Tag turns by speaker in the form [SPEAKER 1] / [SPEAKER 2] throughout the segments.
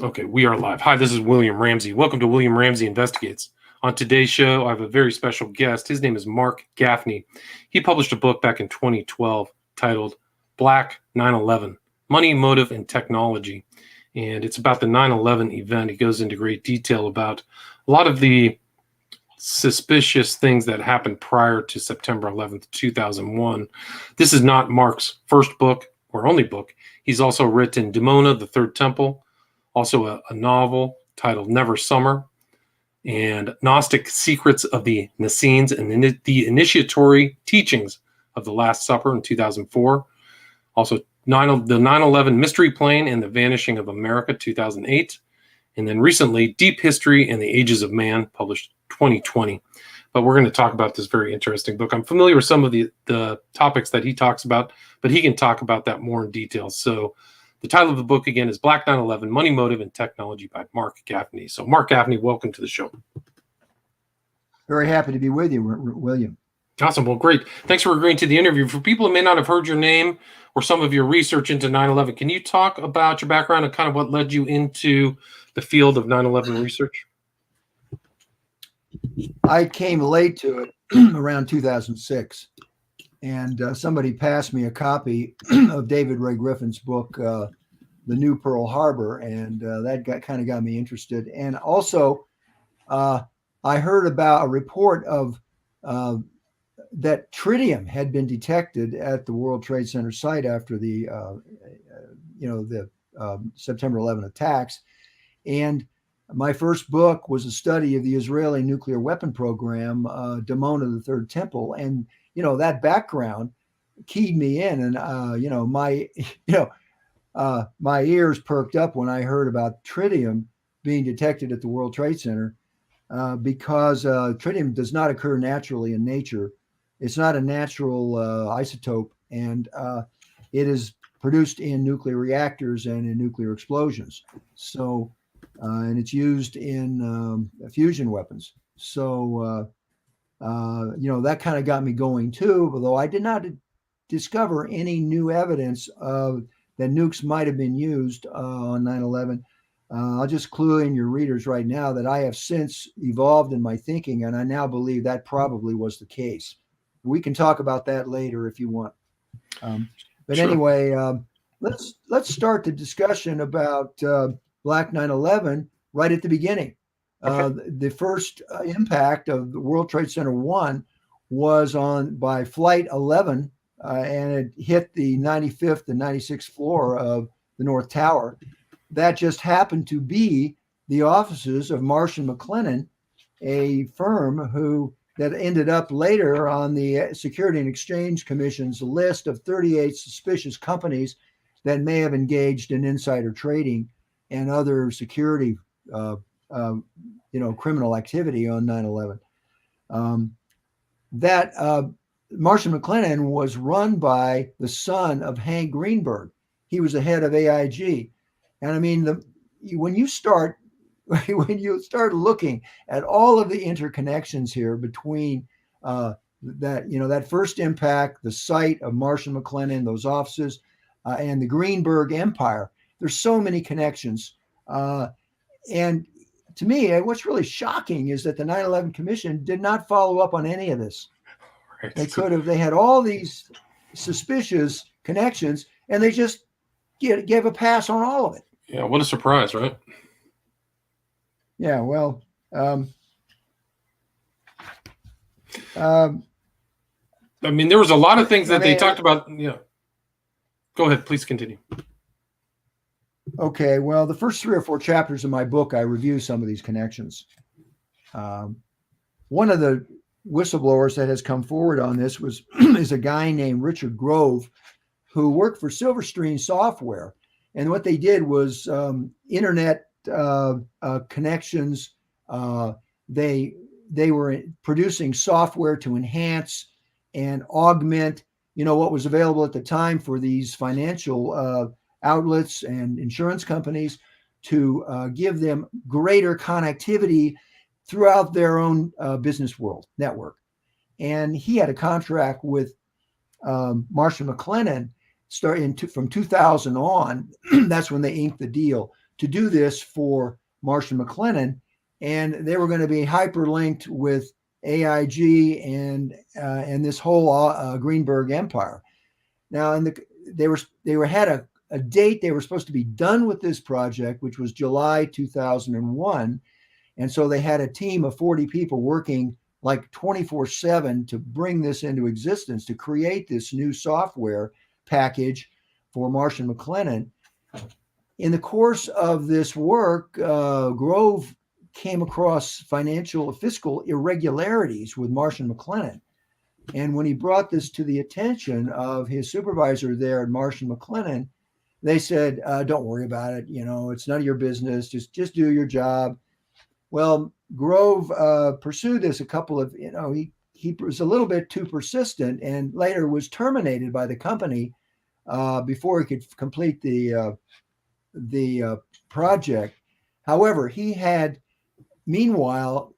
[SPEAKER 1] Okay, we are live. Hi, this is William Ramsey. Welcome to William Ramsey Investigates. On today's show, I have a very special guest. His name is Mark Gaffney. He published a book back in 2012 titled Black 9/11, Money, Motive, and Technology. And it's about the 9/11 event. He goes into great detail about a lot of the suspicious things that happened prior to September 11th, 2001. This is not Mark's first book or only book. He's also written Demona, the Third Temple, also a novel titled Never Summer, and Gnostic Secrets of the Essenes and the Initiatory Teachings of the Last Supper in 2004. Also, the 9/11 Mystery Plane and the Vanishing of America, 2008. And then recently, Deep History and the Ages of Man, published 2020. But we're going to talk about this very interesting book. I'm familiar with some of the topics that he talks about, but he can talk about that more in detail. So the title of the book, again, is Black 9/11, Money, Motive, and Technology by Mark Gaffney. So Mark Gaffney, welcome to the show.
[SPEAKER 2] Very happy to be with you, William.
[SPEAKER 1] Awesome. Well, great. Thanks for agreeing to the interview. For people who may not have heard your name or some of your research into 9/11, can you talk about your background and kind of what led you into the field of 9/11 research?
[SPEAKER 2] I came late to it around 2006, and somebody passed me a copy of David Ray Griffin's book, The New Pearl Harbor, and that got me interested. And also, I heard about a report of that tritium had been detected at the World Trade Center site after the September 11 attacks. And my first book was a study of the Israeli nuclear weapon program, Demona, the Third Temple. And, that background keyed me in. And, my ears perked up when I heard about tritium being detected at the World Trade Center because tritium does not occur naturally in nature. It's not a natural isotope, and it is produced in nuclear reactors and in nuclear explosions. So, and it's used in fusion weapons. So, that kind of got me going too, although I did not discover any new evidence of that nukes might have been used on 9/11. I'll just clue in your readers right now that I have since evolved in my thinking, and I now believe that probably was the case. We can talk about that later if you want. But
[SPEAKER 1] Sure.
[SPEAKER 2] Anyway, let's start the discussion about Black 9/11 right at the beginning.
[SPEAKER 1] Okay.
[SPEAKER 2] The first impact of the World Trade Center 1 was by Flight 11, and it hit the 95th and 96th floor of the North Tower. That just happened to be the offices of Marsh & McLennan, a firm that ended up later on the Security and Exchange Commission's list of 38 suspicious companies that may have engaged in insider trading and other security, criminal activity on 9/11. Marsh & McLennan was run by the son of Hank Greenberg. He was the head of AIG. And I mean, when you start looking at all of the interconnections here between that first impact, the site of Marsh & McLennan, those offices, and the Greenberg Empire, there's so many connections. And to me, what's really shocking is that the 9/11 Commission did not follow up on any of this.
[SPEAKER 1] Right.
[SPEAKER 2] They had all these suspicious connections, and they just gave a pass on all of it.
[SPEAKER 1] Yeah, what a surprise, right?
[SPEAKER 2] Yeah, well,
[SPEAKER 1] I mean, there was a lot of things that they talked about. Yeah. Go ahead, please continue.
[SPEAKER 2] Okay, well, the first 3 or 4 chapters of my book, I review some of these connections. One of the whistleblowers that has come forward on this is a guy named Richard Grove, who worked for Silverstream Software. And what they did was internet connections. They were producing software to enhance and augment, what was available at the time for these financial outlets and insurance companies to give them greater connectivity throughout their own business world network. And he had a contract with Marsh & McLennan from 2000 on. That's when they inked the deal to do this for Marsh and McLennan, and they were going to be hyperlinked with AIG and this whole Greenberg empire. Now, they had a date they were supposed to be done with this project, which was July 2001, and so they had a team of 40 people working like 24/7 to bring this into existence, to create this new software package for Marsh and McLennan. In the course of this work, Grove came across fiscal irregularities with Marsh and McLennan. And when he brought this to the attention of his supervisor there at Marsh and McLennan, they said, don't worry about it. It's none of your business. Just do your job. Well, Grove pursued this he was a little bit too persistent and later was terminated by the company before he could complete the project. However, he had meanwhile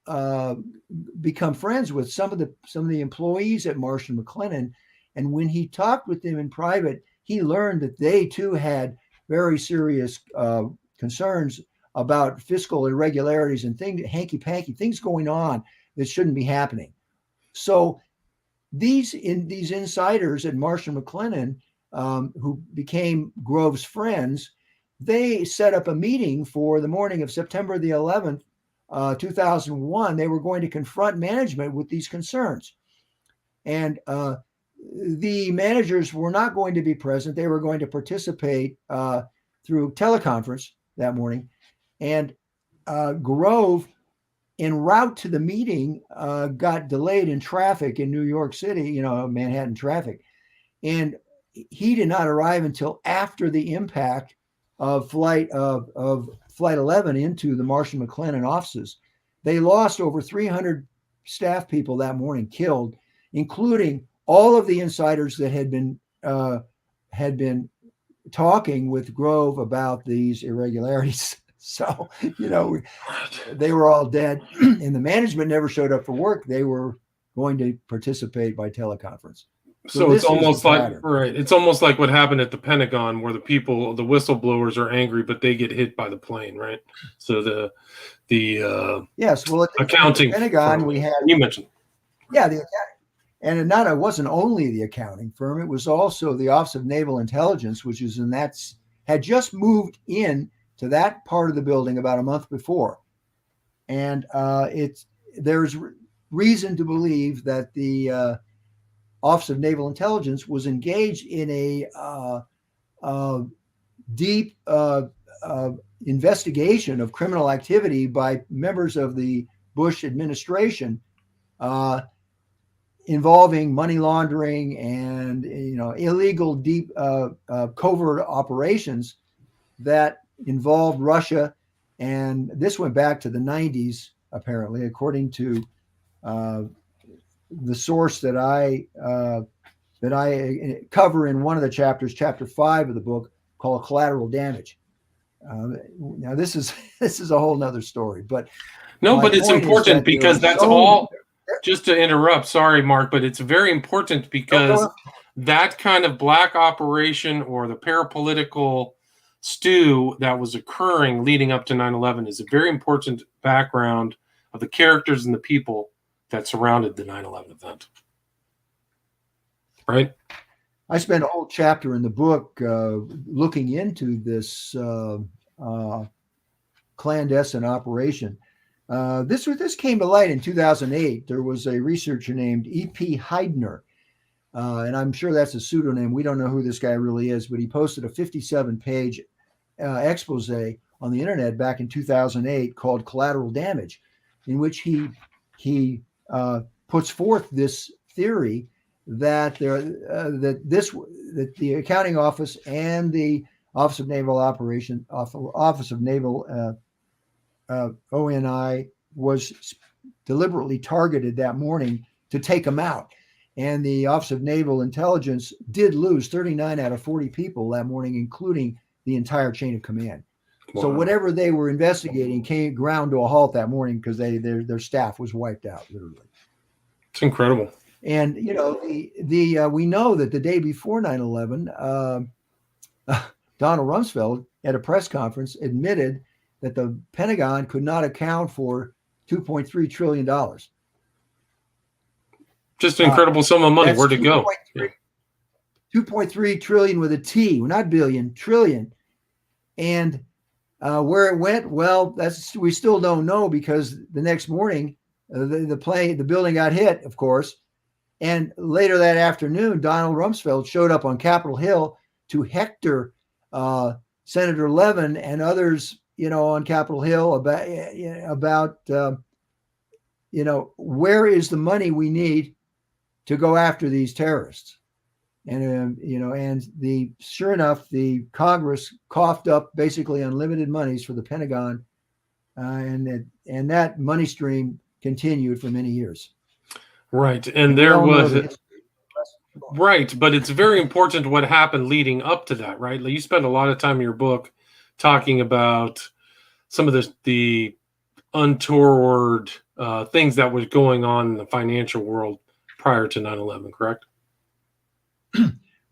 [SPEAKER 2] become friends with some of the employees at Marsh and McLennan, and when he talked with them in private, he learned that they too had very serious concerns about fiscal irregularities and hanky-panky things going on that shouldn't be happening. So these insiders at Marsh and McLennan, who became Grove's friends, they set up a meeting for the morning of September the 11th, 2001. They were going to confront management with these concerns. And the managers were not going to be present. They were going to participate through teleconference that morning. And Grove, en route to the meeting, got delayed in traffic in New York City, Manhattan traffic. And he did not arrive until after the impact of Flight 11 into the Marsh and McLennan offices. They lost over 300 staff people that morning, killed, including all of the insiders that had been talking with Grove about these irregularities. So, they were all dead, and the management never showed up for work. They were going to participate by teleconference.
[SPEAKER 1] So it's almost like, right. It's almost like what happened at the Pentagon, where the whistleblowers are angry, but they get hit by the plane, right? So the
[SPEAKER 2] yes, well,
[SPEAKER 1] accounting
[SPEAKER 2] at the Pentagon
[SPEAKER 1] firm,
[SPEAKER 2] we had,
[SPEAKER 1] you mentioned,
[SPEAKER 2] yeah, the accounting, and it wasn't only the accounting firm; it was also the Office of Naval Intelligence, which is had just moved in to that part of the building about a month before, and there's reason to believe that the Office of Naval Intelligence was engaged in a deep investigation of criminal activity by members of the Bush administration involving money laundering and illegal deep covert operations that involved Russia. And this went back to the 90s, apparently, according to the source that I cover in one of the chapters, chapter 5 of the book, called Collateral Damage. Now this is a whole nother story, but
[SPEAKER 1] it's important because that's all. Just to interrupt, sorry, Mark, but it's very important because that kind of black operation or the parapolitical stew that was occurring leading up to 9/11 is a very important background of the characters and the people that surrounded the 9/11 event. Right?
[SPEAKER 2] I spent a whole chapter in the book looking into this clandestine operation. This came to light in 2008. There was a researcher named E.P. Heidner, and I'm sure that's a pseudonym. We don't know who this guy really is, but he posted a 57-page expose on the internet back in 2008 called Collateral Damage, in which he puts forth this theory that the accounting office and the Office of Naval ONI was deliberately targeted that morning to take them out. And the Office of Naval Intelligence did lose 39 out of 40 people that morning, including the entire chain of command. Wow. So whatever they were investigating came ground to a halt that morning because their staff was wiped out, literally.
[SPEAKER 1] It's incredible.
[SPEAKER 2] And we know that the day before 9/11, Donald Rumsfeld at a press conference, admitted that the Pentagon could not account for $2.3 trillion.
[SPEAKER 1] Just an incredible sum of money.
[SPEAKER 2] That's
[SPEAKER 1] Where'd it go?
[SPEAKER 2] 2.3 trillion with a T, not billion, trillion. And where it went, well, we still don't know, because the next morning, the building got hit, of course. And later that afternoon, Donald Rumsfeld showed up on Capitol Hill to hector Senator Levin and others, on Capitol Hill about where is the money we need to go after these terrorists. And sure enough, the Congress coughed up basically unlimited monies for the Pentagon, and that money stream continued for many years.
[SPEAKER 1] Right, and there was right, but it's very important what happened leading up to that, right? Like, you spend a lot of time in your book talking about some of the untoward things that was going on in the financial world prior to 9/11, correct?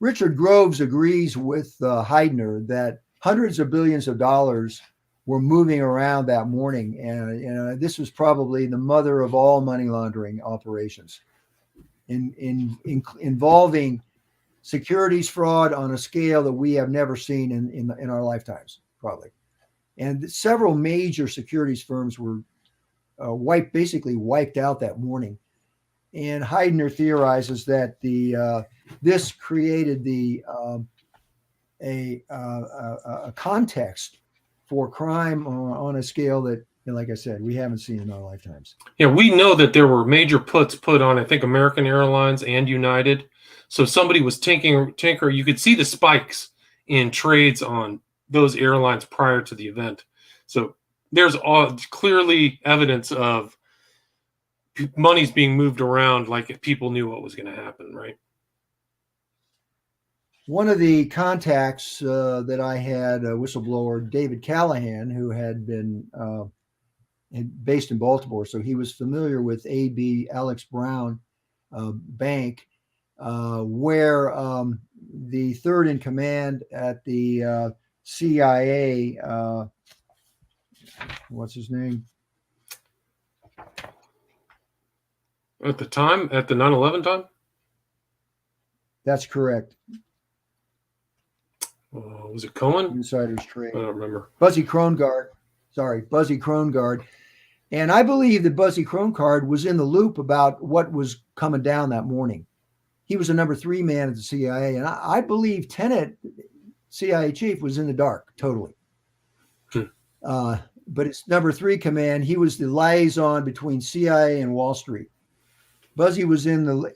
[SPEAKER 2] Richard Groves agrees with Heidner that hundreds of billions of dollars were moving around that morning, and this was probably the mother of all money laundering operations, involving securities fraud on a scale that we have never seen in our lifetimes, probably. And several major securities firms were basically wiped out that morning. And Heidner theorizes that this created a context for crime on a scale that, like I said, we haven't seen in our lifetimes.
[SPEAKER 1] Yeah, we know that there were major puts put on, I think, American Airlines and United. So somebody was tinker. You could see the spikes in trades on those airlines prior to the event. So there's clearly evidence of money's being moved around, like people knew what was going to happen, right?
[SPEAKER 2] One of the contacts that I had, a whistleblower, David Callahan, who had been based in Baltimore, so he was familiar with AB Alex Brown Bank, where the third in command at the CIA, what's his name?
[SPEAKER 1] At the time, at the 9/11 time?
[SPEAKER 2] That's correct.
[SPEAKER 1] Was it Cohen?
[SPEAKER 2] Insider's trade.
[SPEAKER 1] I don't remember.
[SPEAKER 2] Buzzy Krongard. And I believe that Buzzy Krongard was in the loop about what was coming down that morning. He was a number 3 man at the CIA. And I believe Tenet, CIA chief, was in the dark, totally. But it's number 3 command. He was the liaison between CIA and Wall Street. Buzzy was in the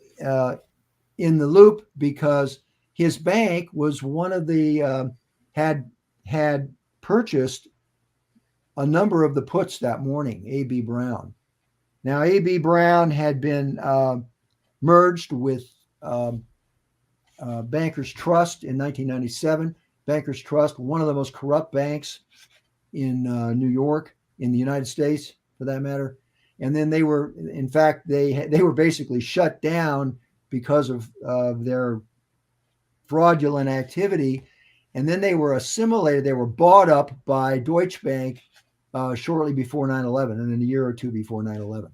[SPEAKER 2] loop because his bank was one of the had purchased a number of the puts that morning. AB Brown. Now, AB Brown had been merged with Bankers Trust in 1997. Bankers Trust, one of the most corrupt banks in New York, in the United States, for that matter. And then they were, in fact, they were basically shut down because of their fraudulent activity. And then they were assimilated. They were bought up by Deutsche Bank shortly before 9/11, and then a year or two before 9/11.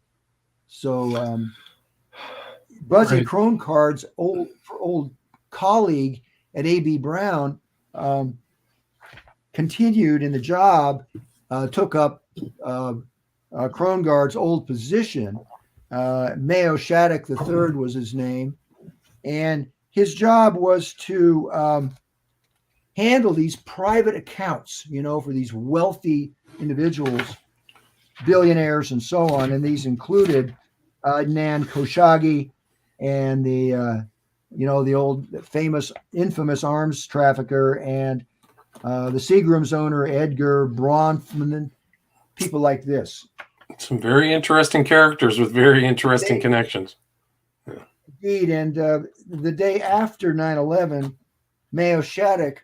[SPEAKER 2] So Buzzy Krongard's old colleague at AB Brown continued in the job, took up Krongard's old position. Mayo Shattuck III was his name. And his job was to handle these private accounts, for these wealthy individuals, billionaires, and so on. And these included Adnan Khashoggi and the old infamous arms trafficker, and the Seagram's owner, Edgar Bronfman, people like this.
[SPEAKER 1] Some very interesting characters with very interesting connections.
[SPEAKER 2] Yeah. Indeed. And the day after 9/11, Mayo Shattuck,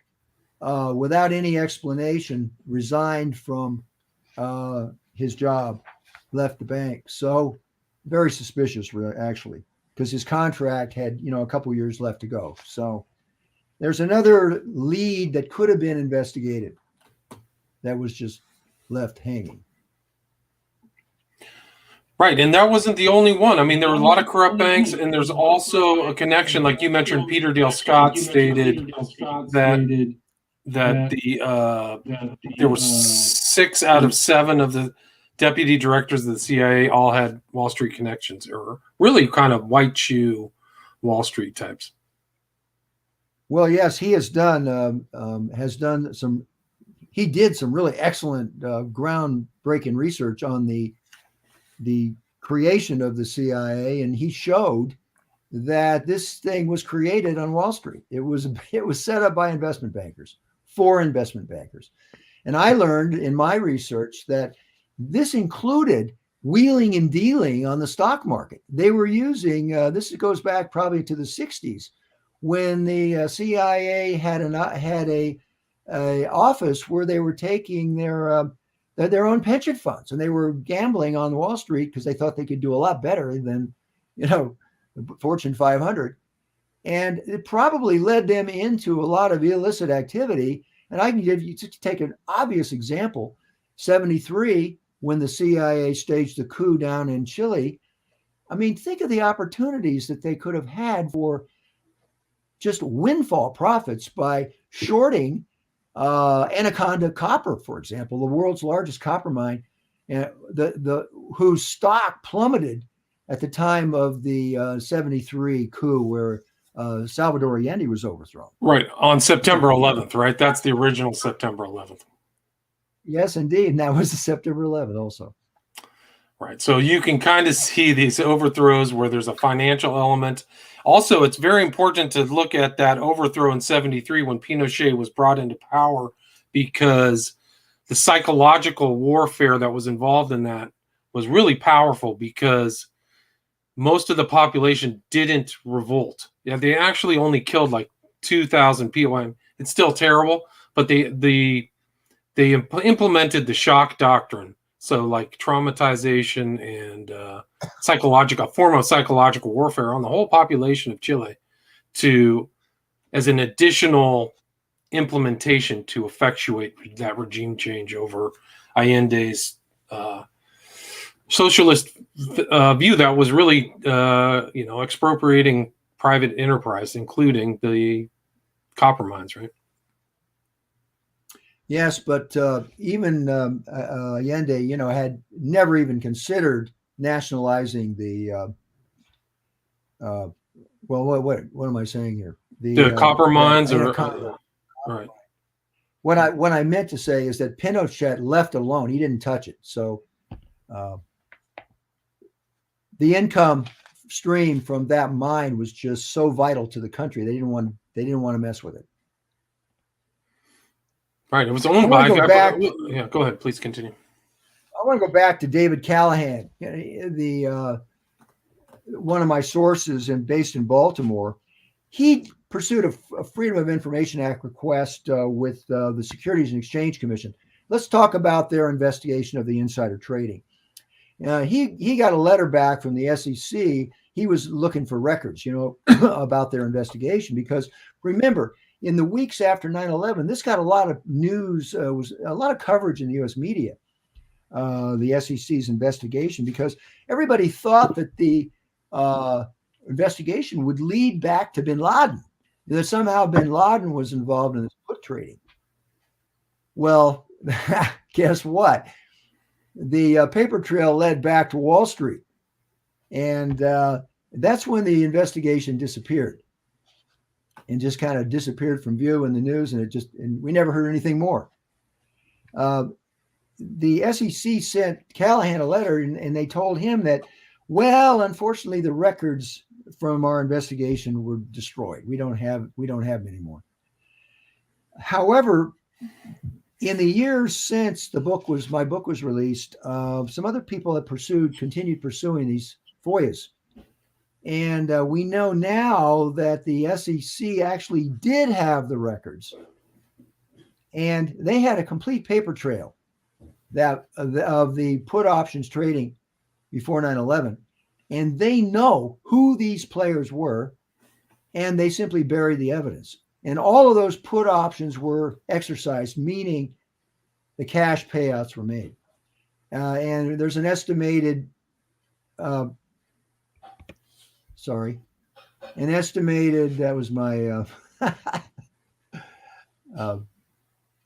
[SPEAKER 2] without any explanation, resigned from his job, left the bank. So very suspicious, actually, because his contract had, a couple years left to go. So there's another lead that could have been investigated. that was just left hanging.
[SPEAKER 1] Right, and that wasn't the only one. I mean, there were a lot of corrupt banks, and there's also a connection, like you mentioned. Peter Dale Scott stated that there were 6 out of 7 of the deputy directors of the CIA all had Wall Street connections, or really kind of white shoe Wall Street types.
[SPEAKER 2] Well, yes, he has done some. He did some really excellent groundbreaking research on the creation of the CIA, and he showed that this thing was created on Wall Street. It was set up by investment bankers for investment bankers. And I learned in my research that this included wheeling and dealing on the stock market. They were using this goes back probably to the 60s when the CIA had a office where they were taking their own pension funds, and they were gambling on Wall Street because they thought they could do a lot better than, the Fortune 500. And it probably led them into a lot of illicit activity. And I can give you, to take an obvious example, 73, when the CIA staged the coup down in Chile. I mean, think of the opportunities that they could have had for just windfall profits by shorting Anaconda Copper, for example, the world's largest copper mine, whose stock plummeted at the time of the 73 coup, where Salvador Allende was overthrown.
[SPEAKER 1] Right, on September 11th, right? That's the original September 11th.
[SPEAKER 2] Yes, indeed. And that was the September 11th also.
[SPEAKER 1] Right, so you can kind of see these overthrows where there's a financial element. Also, it's very important to look at that overthrow in 73 when Pinochet was brought into power, because the psychological warfare that was involved in that was really powerful, because most of the population didn't revolt. Yeah, they actually only killed like 2,000 people. It's still terrible, but they implemented the shock doctrine. So like traumatization and a form of psychological warfare on the whole population of Chile as an additional implementation to effectuate that regime change over Allende's socialist view that was really, expropriating private enterprise, including the copper mines, right?
[SPEAKER 2] Yes, but even Allende, had never even considered nationalizing the. What am I saying here?
[SPEAKER 1] The copper mines,
[SPEAKER 2] right. What I meant to say is that Pinochet left alone; he didn't touch it. So, the income stream from that mine was just so vital to the country. They didn't want to mess with it.
[SPEAKER 1] Right. It was owned by. Yeah, go ahead. Please continue.
[SPEAKER 2] I want to go back to David Callahan, one of my sources and based in Baltimore. He pursued a Freedom of Information Act request with the Securities and Exchange Commission. Let's talk about their investigation of the insider trading. He got a letter back from the SEC. He was looking for records, about their investigation, because remember, in the weeks after 9/11, this got a lot of news, was a lot of coverage in the U.S. media, the SEC's investigation, because everybody thought that the investigation would lead back to bin Laden, that somehow bin Laden was involved in this put trading. Well, guess what? The paper trail led back to Wall Street. And that's when the investigation disappeared. And just kind of disappeared from view in the news, and we never heard anything more. The SEC sent Callahan a letter, and they told him that, well, unfortunately, the records from our investigation were destroyed. We don't have them anymore. However, in the years since my book was released, some other people have continued pursuing these FOIAs. And we know now that the SEC actually did have the records, and they had a complete paper trail of the put options trading before 9/11, and they know who these players were, and they simply buried the evidence. And all of those put options were exercised, meaning the cash payouts were made. And there's an estimated, that was my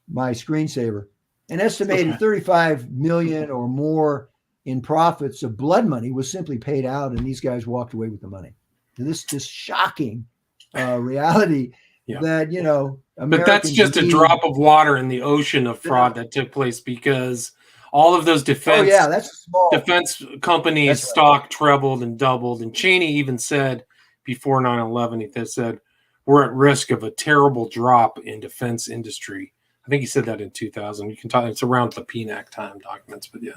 [SPEAKER 2] my screensaver, an estimated 35 million or more in profits of blood money was simply paid out, and these guys walked away with the money. And this shocking reality that, you know,
[SPEAKER 1] but that's just a drop of water in the ocean of fraud that took place, because all of those defense companies' stock trebled and doubled. And Cheney even said before 9/11, he said, we're at risk of a terrible drop in defense industry. I think he said that in 2000. You can talk, it's around the PNAC time documents, but yeah.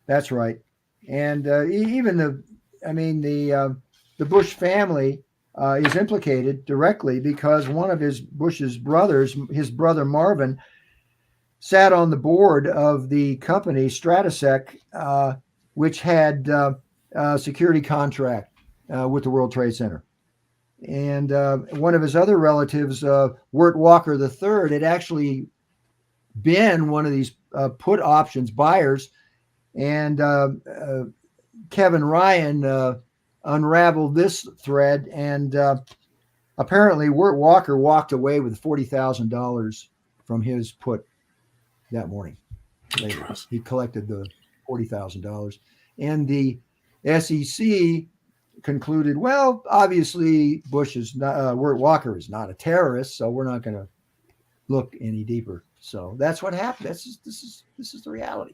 [SPEAKER 2] That's right. And even the Bush family is implicated directly, because one of Bush's brothers, his brother Marvin, sat on the board of the company Stratesec, which had a security contract with the World Trade Center. And one of his other relatives, Wirt Walker III, had actually been one of these put options buyers. And Kevin Ryan unraveled this thread, and apparently Wirt Walker walked away with $40,000 from his put that morning. He collected the $40,000, and the SEC concluded, well, obviously Wirt Walker is not a terrorist, so we're not going to look any deeper. So that's what happened. This is the reality.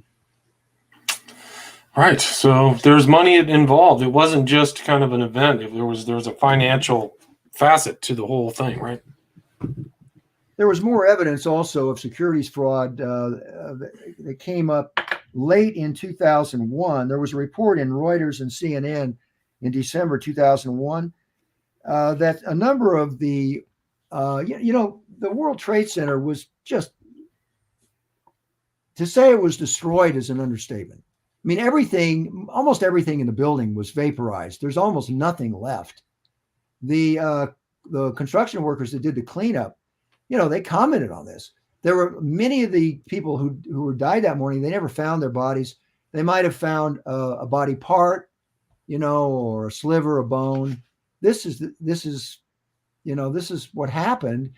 [SPEAKER 1] Right. So there's money involved. It wasn't just kind of an event. There was a financial facet to the whole thing, right?
[SPEAKER 2] There was more evidence also of securities fraud that came up late in 2001. There was a report in Reuters and CNN in December 2001 that a number of the World Trade Center was just, to say it was destroyed is an understatement. I mean, almost everything in the building was vaporized. There's almost nothing left. The construction workers that did the cleanup, they commented on this. There were many of the people who died that morning. They never found their bodies. They might have found a body part, or a sliver of bone. This is what happened,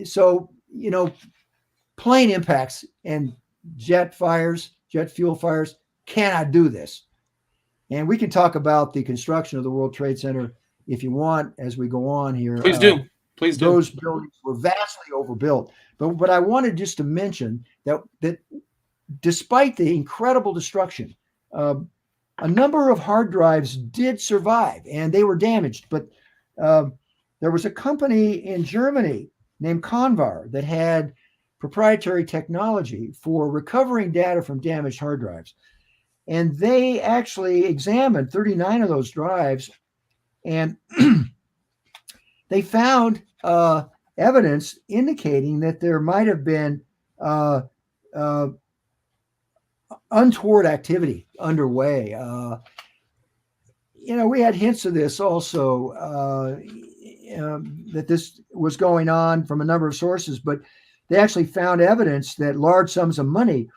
[SPEAKER 2] so plane impacts and jet fuel fires cannot do this. And we can talk about the construction of the World Trade Center if you want as we go on here.
[SPEAKER 1] Please do.
[SPEAKER 2] Those buildings were vastly overbuilt. But I wanted just to mention that despite the incredible destruction, a number of hard drives did survive, and they were damaged. But there was a company in Germany named Convar that had proprietary technology for recovering data from damaged hard drives. And they actually examined 39 of those drives, and they found evidence indicating that there might have been untoward activity underway. We had hints of this also, that this was going on from a number of sources, but they actually found evidence that large sums of money,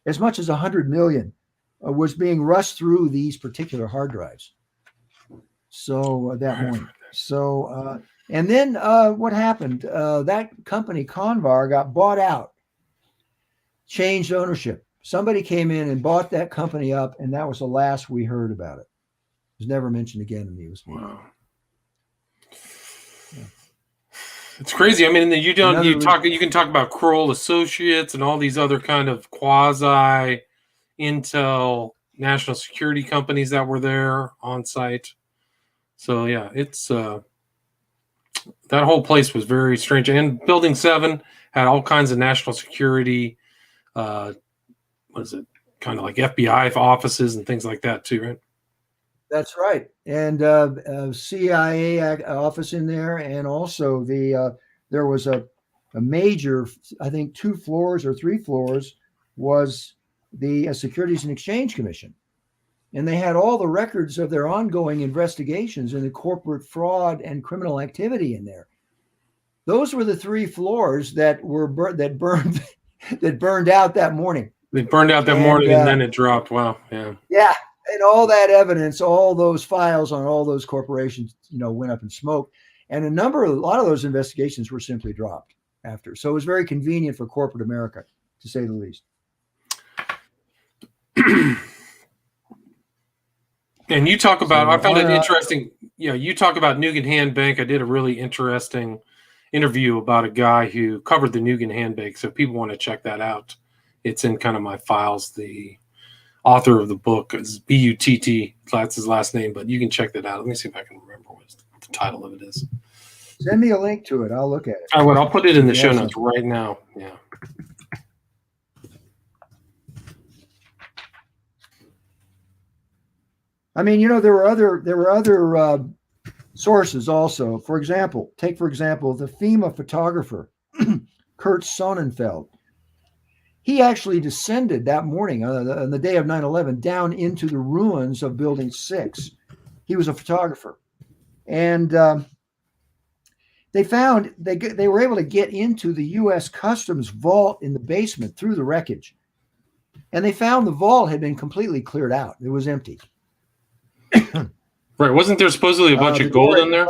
[SPEAKER 2] as much as 100 million, was being rushed through these particular hard drives. So that morning. So, and then what happened? That company, Convar, got bought out, changed ownership. Somebody came in and bought that company up, and that was the last we heard about it. It was never mentioned again in the news.
[SPEAKER 1] Wow. Yeah. It's crazy. I mean, you can talk about Kroll Associates and all these other kind of quasi intel national security companies that were there on site. So yeah, it's that whole place was very strange. And Building 7 had all kinds of national security, what is it? Kind of like FBI offices and things like that too, right?
[SPEAKER 2] That's right. And CIA office in there, and also there was a major, I think 2 floors or 3 floors, was the Securities and Exchange Commission. And they had all the records of their ongoing investigations into corporate fraud and criminal activity in there. Those were the 3 floors that were that burned that burned out that morning.
[SPEAKER 1] It burned out that
[SPEAKER 2] And
[SPEAKER 1] morning and then it dropped. Wow. Yeah.
[SPEAKER 2] yeah, and all that evidence, all those files on all those corporations, went up in smoke. And a lot of those investigations were simply dropped after. So it was very convenient for corporate America, to say the least.
[SPEAKER 1] And you talk about, I found it interesting. You talk about Nugan Hand Bank. I did a really interesting interview about a guy who covered the Nugan Hand Bank. So if people want to check that out, it's in kind of my files. The author of the book is Butt. That's his last name, but you can check that out. Let me see if I can remember what the title of it is.
[SPEAKER 2] Send me a link to it. I'll look at it.
[SPEAKER 1] I will. I'll put it in the show notes right now. Yeah.
[SPEAKER 2] I mean, there were other sources also. For example, the FEMA photographer Kurt Sonnenfeld. He actually descended that morning on the day of 9/11 down into the ruins of Building 6. He was a photographer, and they were able to get into the U.S. Customs vault in the basement through the wreckage, and they found the vault had been completely cleared out. It was empty.
[SPEAKER 1] Right. Wasn't there supposedly a bunch of gold in there?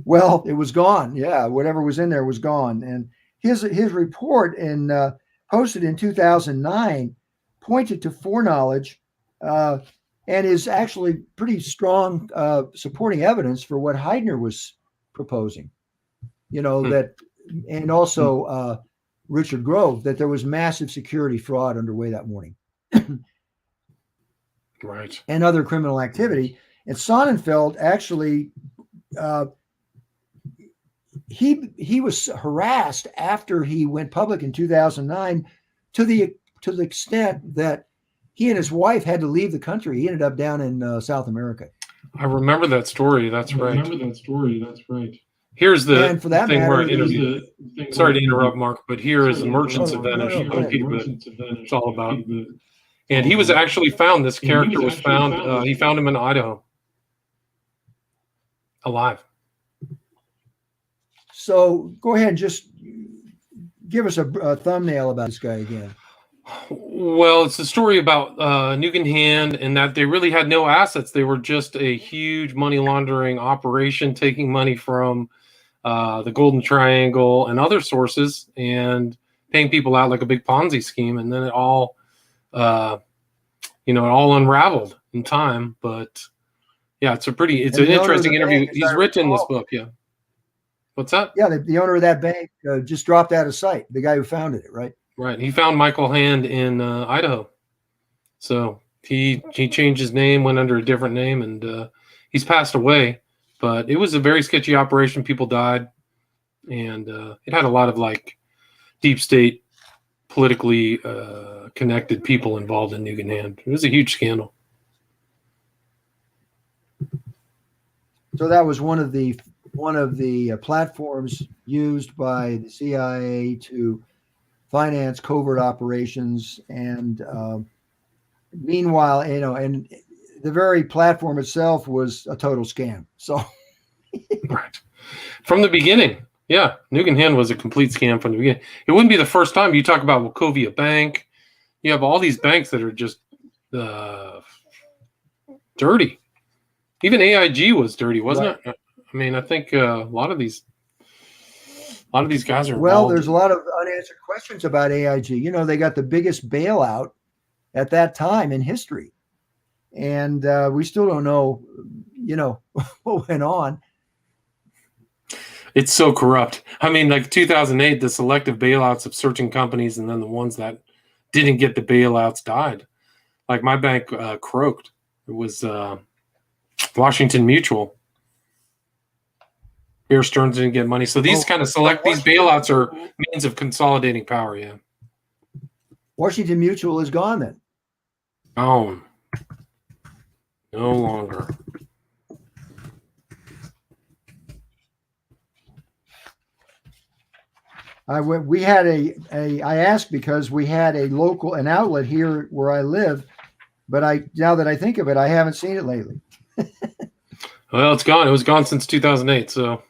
[SPEAKER 2] Well, it was gone. Yeah, whatever was in there was gone. And his report posted in 2009 pointed to foreknowledge and is actually pretty strong supporting evidence for what Heidner was proposing. That, and also Richard Grove, that there was massive security fraud underway that morning.
[SPEAKER 1] Right.
[SPEAKER 2] And other criminal activity. And Sonnenfeld actually, he was harassed after he went public in 2009 to the extent that he and his wife had to leave the country. He ended up down in South America.
[SPEAKER 1] I remember that story. That's right. Here's the
[SPEAKER 2] and for that
[SPEAKER 1] thing
[SPEAKER 2] matter,
[SPEAKER 1] where I interviewed. Sorry to interrupt, Mark, but here is the Merchants of Venice. It's all about. And he was actually found. This character was found. He found him in Idaho, alive.
[SPEAKER 2] So go ahead and just give us a thumbnail about this guy again.
[SPEAKER 1] Well, it's a story about Nugan Hand and that they really had no assets. They were just a huge money laundering operation, taking money from the Golden Triangle and other sources and paying people out like a big Ponzi scheme. And then it all, it all unraveled in time. But yeah, it's an interesting interview. He's written this book. Yeah. What's that?
[SPEAKER 2] Yeah, the owner of that bank just dropped out of sight. The guy who founded it, right?
[SPEAKER 1] Right. He found Michael Hand in Idaho. So he changed his name, went under a different name, and he's passed away. But it was a very sketchy operation. People died. And it had a lot of deep state, politically connected people involved in Nugan Hand. It was a huge scandal.
[SPEAKER 2] So that was one of the platforms used by the CIA to finance covert operations, and meanwhile, and the very platform itself was a total scam. So,
[SPEAKER 1] right from the beginning, yeah, Nugan Hand was a complete scam from the beginning. It wouldn't be the first time. You talk about Wachovia Bank. You have all these banks that are just dirty. Even AIG was dirty, wasn't it? I mean, I think a lot of these guys are involved.
[SPEAKER 2] There's a lot of unanswered questions about AIG. They got the biggest bailout at that time in history, and we still don't know, what went on.
[SPEAKER 1] It's so corrupt. I mean, 2008, the selective bailouts of certain companies, and then the ones that didn't get the bailouts died. Like my bank croaked. It was Washington Mutual. Bear Stearns didn't get money. So these these bailouts are means of consolidating power, yeah.
[SPEAKER 2] Washington Mutual is gone then.
[SPEAKER 1] Oh, no longer.
[SPEAKER 2] We had I asked because we had an outlet here where I live, but now that I think of it, I haven't seen it lately.
[SPEAKER 1] Well, it's gone. It was gone since 2008, so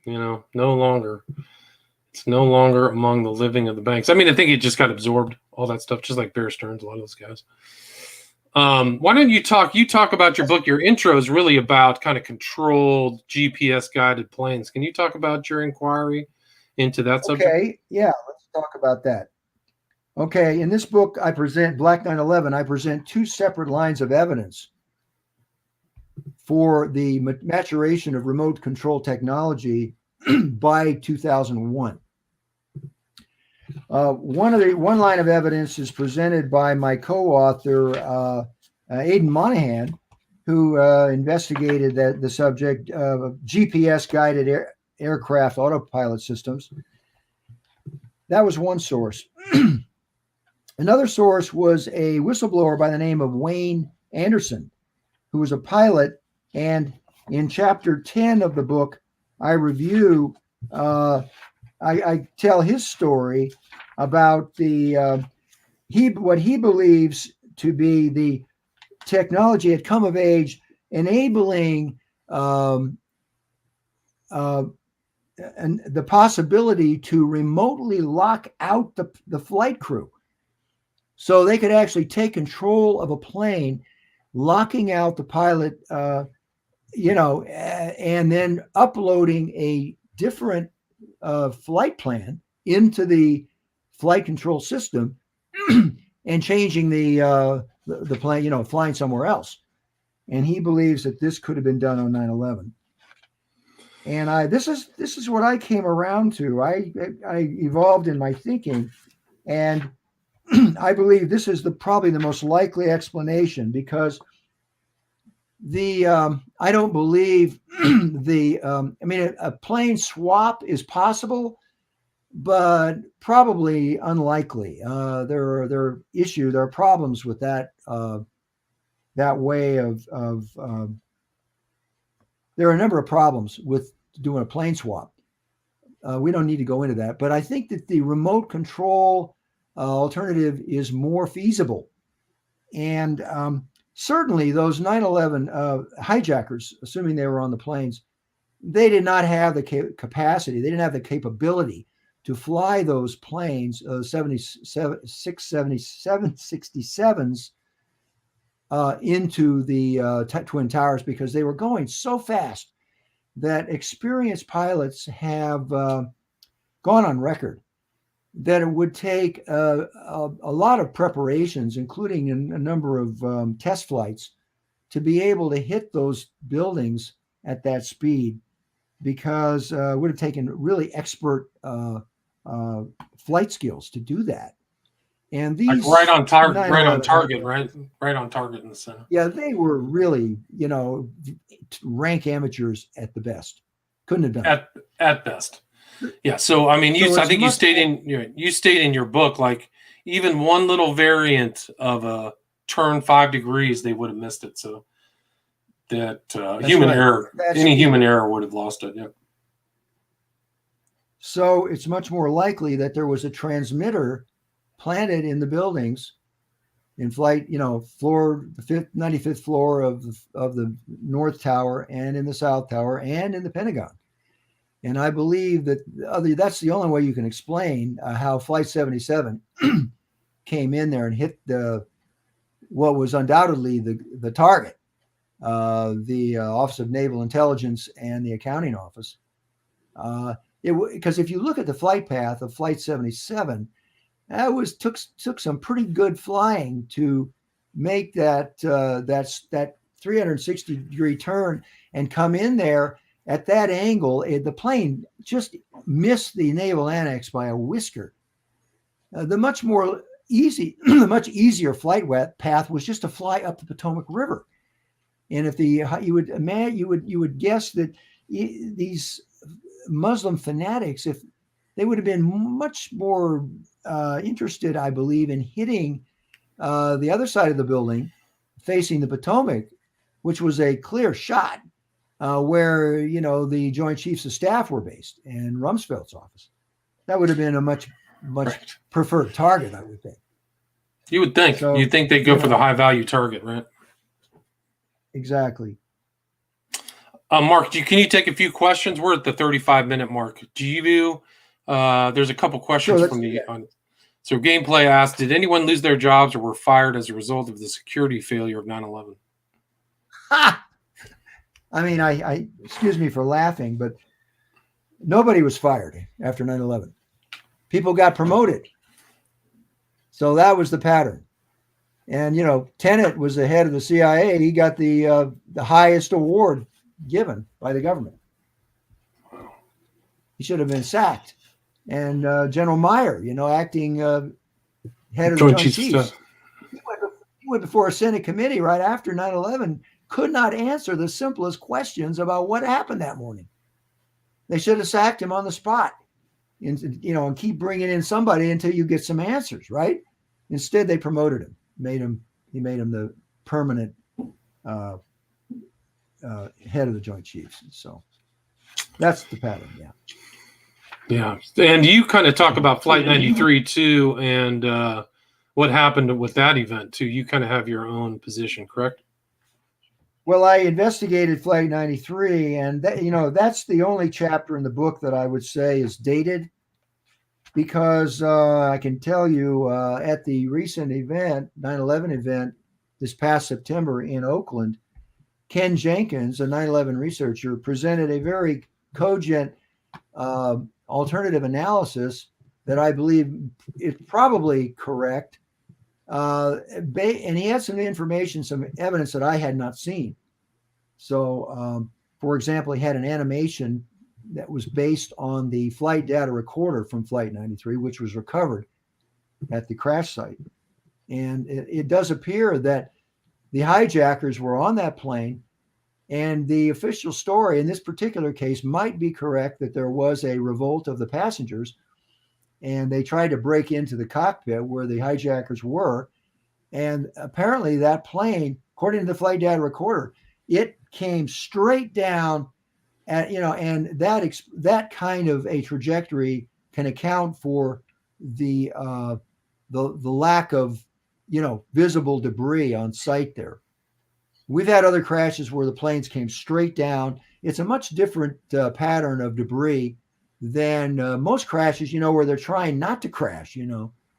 [SPEAKER 1] No longer. It's no longer among the living of the banks. I mean, I think it just got absorbed, all that stuff, just like Bear Stearns, a lot of those guys. Why don't you talk about your book? Your intro is really about kind of controlled GPS guided planes. Can you talk about your inquiry into that subject?
[SPEAKER 2] Okay, yeah, let's talk about that. Okay, in this book, I present Black 9/11. I present two separate lines of evidence for the maturation of remote control technology by 2001. One line of evidence is presented by my co-author Aidan Monahan, who investigated the subject of GPS guided aircraft autopilot systems. That was one source. Another source was a whistleblower by the name of Wayne Anderson, who was a pilot. And in chapter 10 of the book, I review, I tell his story about what he believes to be the technology had come of age, enabling and the possibility to remotely lock out the flight crew. So they could actually take control of a plane, locking out the pilot, and then uploading a different flight plan into the flight control system and changing the plane, flying somewhere else. And he believes that this could have been done on 9/11. And this is what I came around to. I evolved in my thinking, and I believe this is probably the most likely explanation, because I don't believe a plane swap is possible, but probably unlikely. There are problems with that way of there are a number of problems with doing a plane swap. We don't need to go into that, but I think that the remote control alternative is more feasible. And certainly those 9/11 hijackers, assuming they were on the planes, they did not have the capacity, they didn't have the capability to fly those planes, 767s, into the Twin Towers, because they were going so fast that experienced pilots have gone on record that it would take a lot of preparations, including a number of test flights, to be able to hit those buildings at that speed, because it would have taken really expert flight skills to do that. And these
[SPEAKER 1] right on target, right on target in the center.
[SPEAKER 2] Yeah, they were really, rank amateurs at the best. Couldn't have done it.
[SPEAKER 1] At best. Yeah. So I mean, I think you state in your book, like, even one little variant of a turn 5 degrees, they would have missed it. So that human error, human error would have lost it. Yeah.
[SPEAKER 2] So it's much more likely that there was a transmitter planted in the buildings in flight, the 95th floor of the North Tower, and in the South Tower, and in the Pentagon. And I believe that that's the only way you can explain how Flight 77 came in there and hit what was undoubtedly the target, the Office of Naval Intelligence and the Accounting Office. Because if you look at the flight path of Flight 77, that took some pretty good flying to make that 360-degree turn and come in there at that angle. The plane just missed the naval annex by a whisker. The much easier flight path was just to fly up the Potomac River. And if you would guess that these Muslim fanatics, if they would have been much more interested, I believe, in hitting the other side of the building facing the Potomac, which was a clear shot where the Joint Chiefs of Staff were based, and Rumsfeld's office. That would have been a much preferred target, I would think.
[SPEAKER 1] You would think. So, you'd think they'd go for the high value target, right?
[SPEAKER 2] Exactly.
[SPEAKER 1] Mark, can you take a few questions? We're at the 35-minute mark. Do you? There's a couple questions
[SPEAKER 2] Sure,
[SPEAKER 1] from the. So Gameplay asked, did anyone lose their jobs or were fired as a result of the security failure of 9/11?
[SPEAKER 2] I mean, I excuse me for laughing, but nobody was fired after 9/11. People got promoted. So that was the pattern. And, Tenet was the head of the CIA. He got the highest award given by the government. He should have been sacked. And General Meyer, acting head of the Joint Chiefs, he went before a Senate committee right after 9/11, could not answer the simplest questions about what happened that morning. They should have sacked him on the spot, and keep bringing in somebody until you get some answers, right? Instead, they promoted him, he made him the permanent head of the Joint Chiefs. So that's the pattern, yeah.
[SPEAKER 1] Yeah, and you kind of talk about Flight 93 too, and what happened with that event too. You kind of have your own position, correct?
[SPEAKER 2] Well, I investigated Flight 93, and that's the only chapter in the book that I would say is dated, because I can tell you at the recent event, 9/11 event, this past September in Oakland, Ken Jenkins, a 9/11 researcher, presented a very cogent alternative analysis that I believe is probably correct. And he had some information, some evidence that I had not seen. So, for example, he had an animation that was based on the flight data recorder from Flight 93, which was recovered at the crash site. And it does appear that the hijackers were on that plane, and the official story in this particular case might be correct, that there was a revolt of the passengers, and they tried to break into the cockpit where the hijackers were. And apparently that plane, according to the flight data recorder, it came straight down and that kind of a trajectory can account for the lack of visible debris on site there. We've had other crashes where the planes came straight down. It's a much different pattern of debris than most crashes, where they're trying not to crash,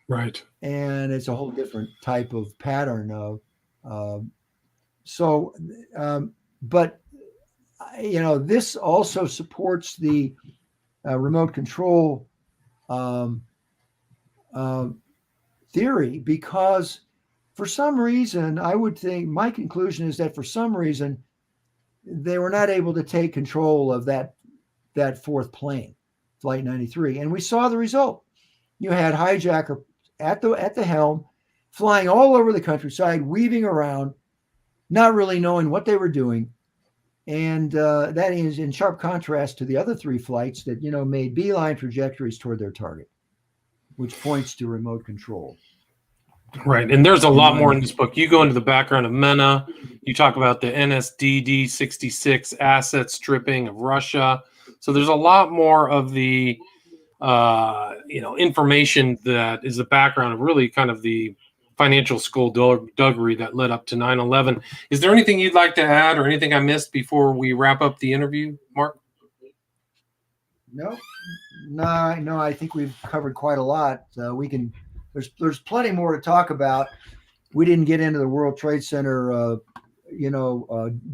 [SPEAKER 1] Right.
[SPEAKER 2] And it's a whole different type of pattern of. But this also supports the remote control theory, because for some reason, I would think, my conclusion is that for some reason, they were not able to take control of that fourth plane, Flight 93. And we saw the result. You had hijacker at the helm, flying all over the countryside, weaving around, not really knowing what they were doing. And that is in sharp contrast to the other three flights that, made beeline trajectories toward their target, which points to remote control.
[SPEAKER 1] Right. And there's a lot more in this book. You go into the background of MENA. You talk about the NSDD-66 asset stripping of Russia. So there's a lot more of the, information that is the background of really kind of the financial skullduggery that led up to 9/11. Is there anything you'd like to add or anything I missed before we wrap up the interview, Mark?
[SPEAKER 2] No, I think we've covered quite a lot. There's plenty more to talk about. We didn't get into the World Trade Center,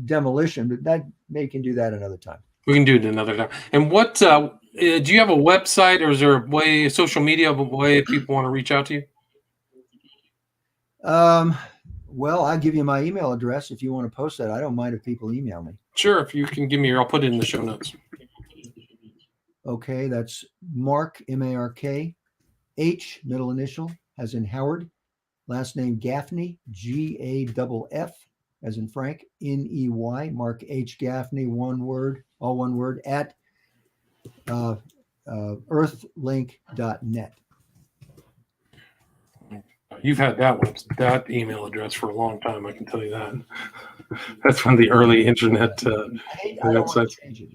[SPEAKER 2] demolition, but we can do that another time.
[SPEAKER 1] We can do it another time. And what do you have a website, or is there a social media way if people want to reach out to you?
[SPEAKER 2] Well, I'll give you my email address if you want to post that. I don't mind if people email me.
[SPEAKER 1] Sure, if you can give me I'll put it in the show notes.
[SPEAKER 2] Okay, that's Mark, M-A-R-K, H, middle initial, as in Howard, last name Gaffney, G-A-F-F, as in Frank, N-E-Y, Mark H. Gaffney, one word, all one word, at earthlink.net.
[SPEAKER 1] You've had that email address for a long time, I can tell you that. That's one of the early internet
[SPEAKER 2] I don't want to change it,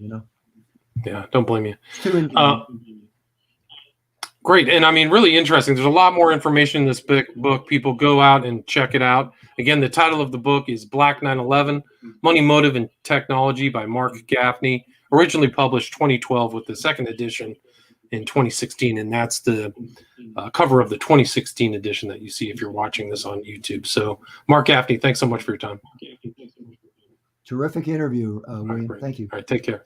[SPEAKER 1] Yeah, don't blame you.
[SPEAKER 2] It's too inconvenient.
[SPEAKER 1] Great. And I mean, really interesting. There's a lot more information in this book. People go out and check it out. Again, the title of the book is Black 9/11, Money, Motive, and Technology by Mark Gaffney, originally published 2012 with the second edition in 2016. And that's the cover of the 2016 edition that you see if you're watching this on YouTube. So Mark Gaffney, thanks so much for your time.
[SPEAKER 2] Terrific interview, William.
[SPEAKER 1] Right,
[SPEAKER 2] Thank you.
[SPEAKER 1] All right, take care.